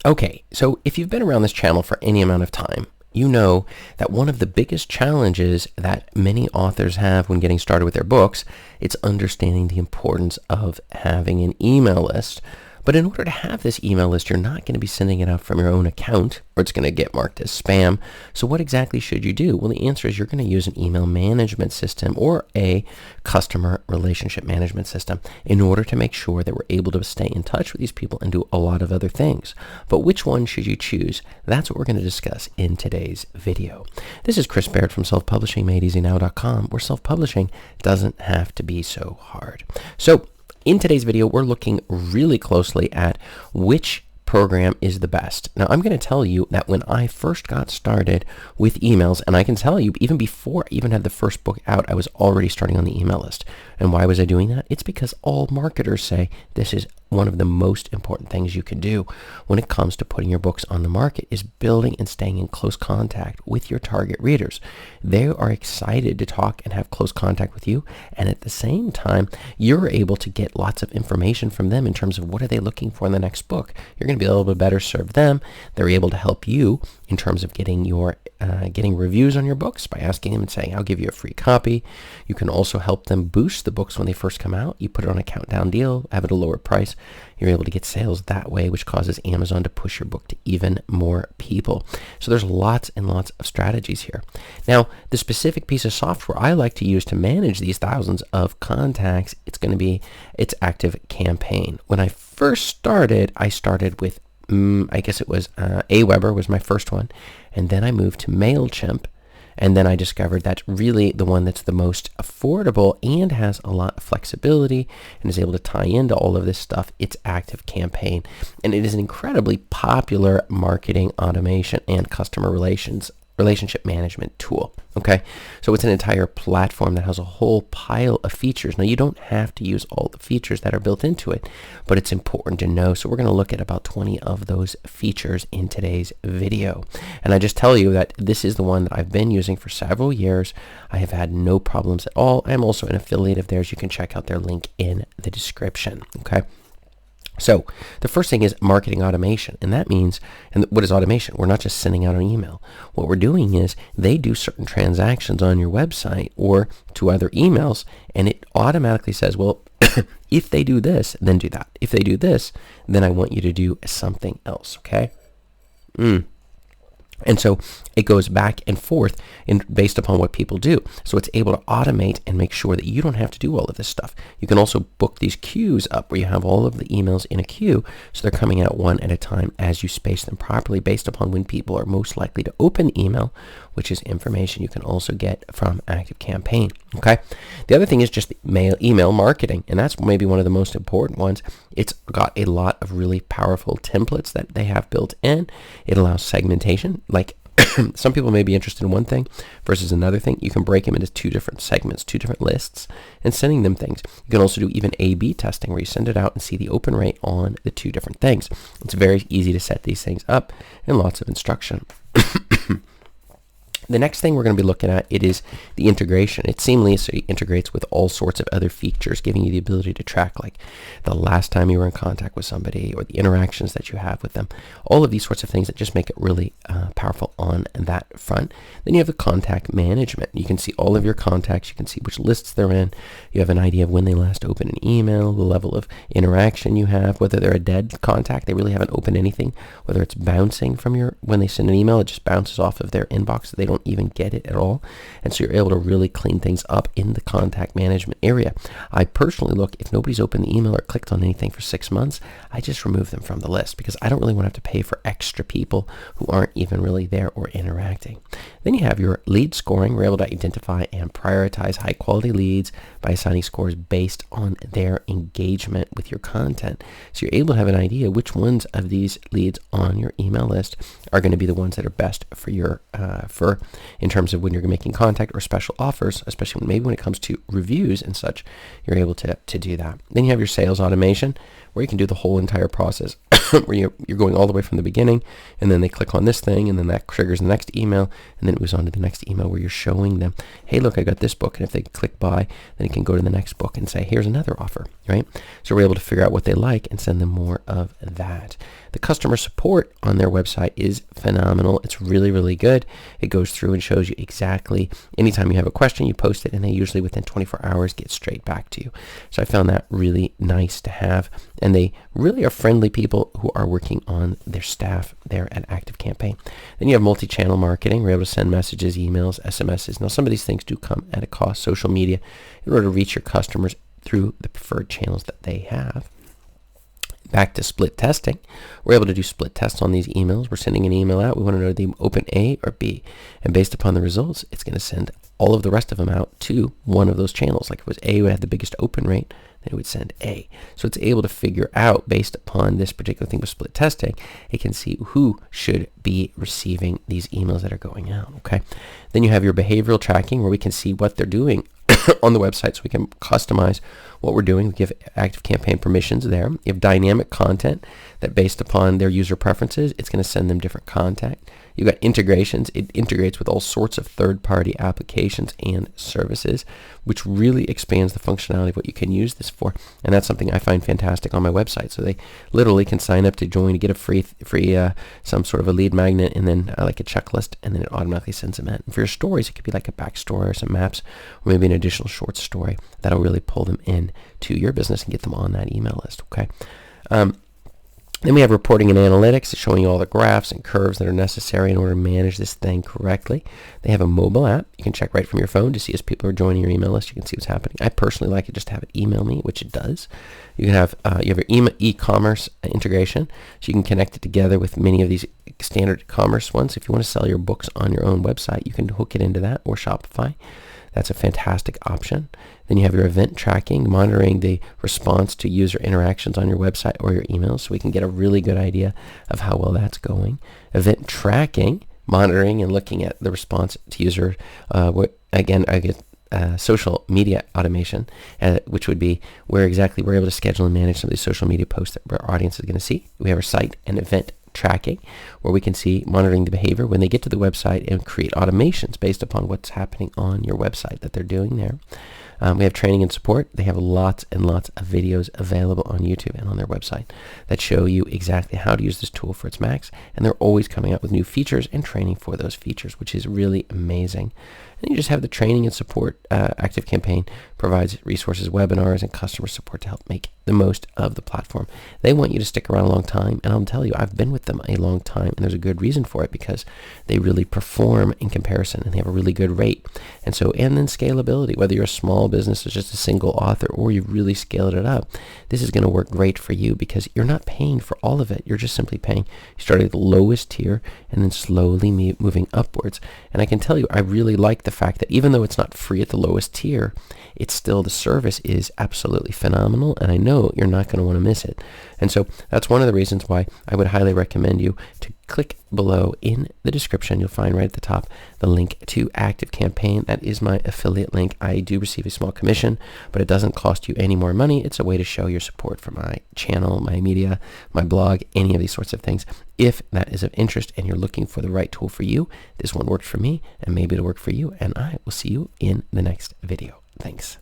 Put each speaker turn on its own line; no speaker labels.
Okay, so if you've been around this channel for any amount of time, you know that one of the biggest challenges that many authors have when getting started with their books, it's understanding the importance of having an email list. But in order to have this email list, you're not going to be sending it out from your own account, or it's going to get marked as spam. So what exactly should you do? Well, the answer is you're going to use an email management system or a customer relationship management system in order to make sure that we're able to stay in touch with these people and do a lot of other things. But which one should you choose? That's what we're going to discuss in today's video. This is Chris Baird from selfpublishingmadeeasynow.com, where self-publishing doesn't have to be so hard. So in today's video, we're looking really closely at which program is the best. Now, I'm going to tell you that when I first got started with emails, and I can tell you even before I even had the first book out, I was already starting on the email list. And why was I doing that? It's because all marketers say this is one of the most important things you can do when it comes to putting your books on the market is building and staying in close contact with your target readers. They are excited to talk and have close contact with you, and at the same time, you're able to get lots of information from them in terms of what are they looking for in the next book. You're going to be able to better serve them. They're able to help you in terms of getting your getting reviews on your books by asking them and saying, I'll give you a free copy. You can also help them boost the books when they first come out. You put it on a countdown deal, have it at a lower price. You're able to get sales that way, which causes Amazon to push your book to even more people. So there's lots and lots of strategies here. Now, the specific piece of software I like to use to manage these thousands of contacts, it's Active Campaign. When I first started, I started with I guess it was Aweber was my first one, and then I moved to MailChimp, and then I discovered that's really the one that's the most affordable and has a lot of flexibility and is able to tie into all of this stuff. It's Active Campaign, and it is an incredibly popular marketing automation and customer relationship management tool. Okay, so it's an entire platform that has a whole pile of features. Now, you don't have to use all the features that are built into it, but it's important to know. So we're going to look at about 20 of those features in today's video. And I just tell you that this is the one that I've been using for several years. I have had no problems at all. I'm also an affiliate of theirs. You can check out their link in the description. Okay. So the first thing is marketing automation, and that means, and what is automation? We're not just sending out an email. What we're doing is they do certain transactions on your website or to other emails, and it automatically says, well, if they do this, then do that. If they do this, then I want you to do something else, okay? And so it goes back and forth based upon what people do. So it's able to automate and make sure that you don't have to do all of this stuff. You can also book these queues up where you have all of the emails in a queue, so they're coming out one at a time as you space them properly based upon when people are most likely to open the email, which is information you can also get from Active Campaign. Okay. The other thing is just the email marketing, and that's maybe one of the most important ones. It's got a lot of really powerful templates that they have built in. It allows segmentation. Like some people may be interested in one thing versus another thing. You can break them into two different segments, two different lists, and sending them things. You can also do even A/B testing where you send it out and see the open rate on the two different things. It's very easy to set these things up and lots of instruction. The next thing we're going to be looking at, it is the integration. It seamlessly integrates with all sorts of other features, giving you the ability to track like the last time you were in contact with somebody or the interactions that you have with them. All of these sorts of things that just make it really powerful on that front. Then you have the contact management. You can see all of your contacts. You can see which lists they're in. You have an idea of when they last opened an email, the level of interaction you have, whether they're a dead contact, they really haven't opened anything, whether it's bouncing from when they send an email, it just bounces off of their inbox. They don't even get it at all. And so you're able to really clean things up in the contact management area. I personally look, if nobody's opened the email or clicked on anything for 6 months, I just remove them from the list because I don't really want to have to pay for extra people who aren't even really there or interacting. Then you have your lead scoring. We're able to identify and prioritize high quality leads by assigning scores based on their engagement with your content. So you're able to have an idea which ones of these leads on your email list are going to be the ones that are best for your in terms of when you're making contact or special offers, especially when it comes to reviews and such. You're able to do that. Then you have your sales automation, where you can do the whole entire process where you're going all the way from the beginning, and then they click on this thing, and then that triggers the next email, and then it moves on to the next email where you're showing them, hey, look, I got this book. And if they click buy, then you can go to the next book and say, here's another offer, right? So we're able to figure out what they like and send them more of that. The customer support on their website is phenomenal. It's really, really good. It goes through and shows you exactly, anytime you have a question, you post it, and they usually within 24 hours get straight back to you. So I found that really nice to have. And they really are friendly people who are working on their staff there at ActiveCampaign. Then you have multi-channel marketing. We're able to send messages, emails, SMSs. Now, some of these things do come at a cost. Social media, in order to reach your customers through the preferred channels that they have. Back to split testing. We're able to do split tests on these emails. We're sending an email out. We want to know they open A or B. And based upon the results, it's going to send all of the rest of them out to one of those channels. Like if it was A who had the biggest open rate, then it would send A. So it's able to figure out, based upon this particular thing with split testing, it can see who should be receiving these emails that are going out. Okay. Then you have your behavioral tracking, where we can see what they're doing on the website, so we can customize what we're doing. We give ActiveCampaign permissions there. You have dynamic content that, based upon their user preferences, it's going to send them different content. You've got integrations. It integrates with all sorts of third-party applications and services, which really expands the functionality of what you can use this for. And that's something I find fantastic on my website. So they literally can sign up to join, to get a free some sort of a lead magnet, and then like a checklist, and then it automatically sends them in. And for your stories, it could be like a backstory or some maps, or maybe an additional short story that'll really pull them in to your business and get them on that email list. Okay. Then we have reporting and analytics, showing you all the graphs and curves that are necessary in order to manage this thing correctly. They have a mobile app. You can check right from your phone to see as people are joining your email list. You can see what's happening. I personally like it just to have it email me, which it does. You can have your e-commerce integration, so you can connect it together with many of these standard commerce ones. If you want to sell your books on your own website, you can hook it into that, or Shopify. That's a fantastic option. Then you have your event tracking, monitoring the response to user interactions on your website or your emails, so we can get a really good idea of how well that's going. Event tracking, monitoring and looking at the response to user, social media automation, which would be where exactly we're able to schedule and manage some of these social media posts that our audience is going to see. We have our site and event tracking, where we can see monitoring the behavior when they get to the website and create automations based upon what's happening on your website that they're doing there. We have training and support. They have lots and lots of videos available on YouTube and on their website that show you exactly how to use this tool for its max, and they're always coming out with new features and training for those features, which is really amazing. And you just have the training and support. ActiveCampaign provides resources, webinars, and customer support to help make the most of the platform. They want you to stick around a long time, and I'll tell you, I've been with them a long time, and there's a good reason for it, because they really perform in comparison, and they have a really good rate. And then scalability, whether you're a small business or just a single author, or you've really scaled it up, this is going to work great for you, because you're not paying for all of it. You're just simply paying. You start at the lowest tier and then slowly moving upwards. And I can tell you, I really like the fact that even though it's not free at the lowest tier, it's still, the service is absolutely phenomenal, and I know you're not going to want to miss it. And so that's one of the reasons why I would highly recommend you to click below in the description. You'll find right at the top the link to ActiveCampaign. That is my affiliate link. I do receive a small commission, but it doesn't cost you any more money. It's a way to show your support for my channel, my media, my blog, any of these sorts of things. If that is of interest and you're looking for the right tool for you, this one worked for me, and maybe it'll work for you, and I will see you in the next video. Thanks.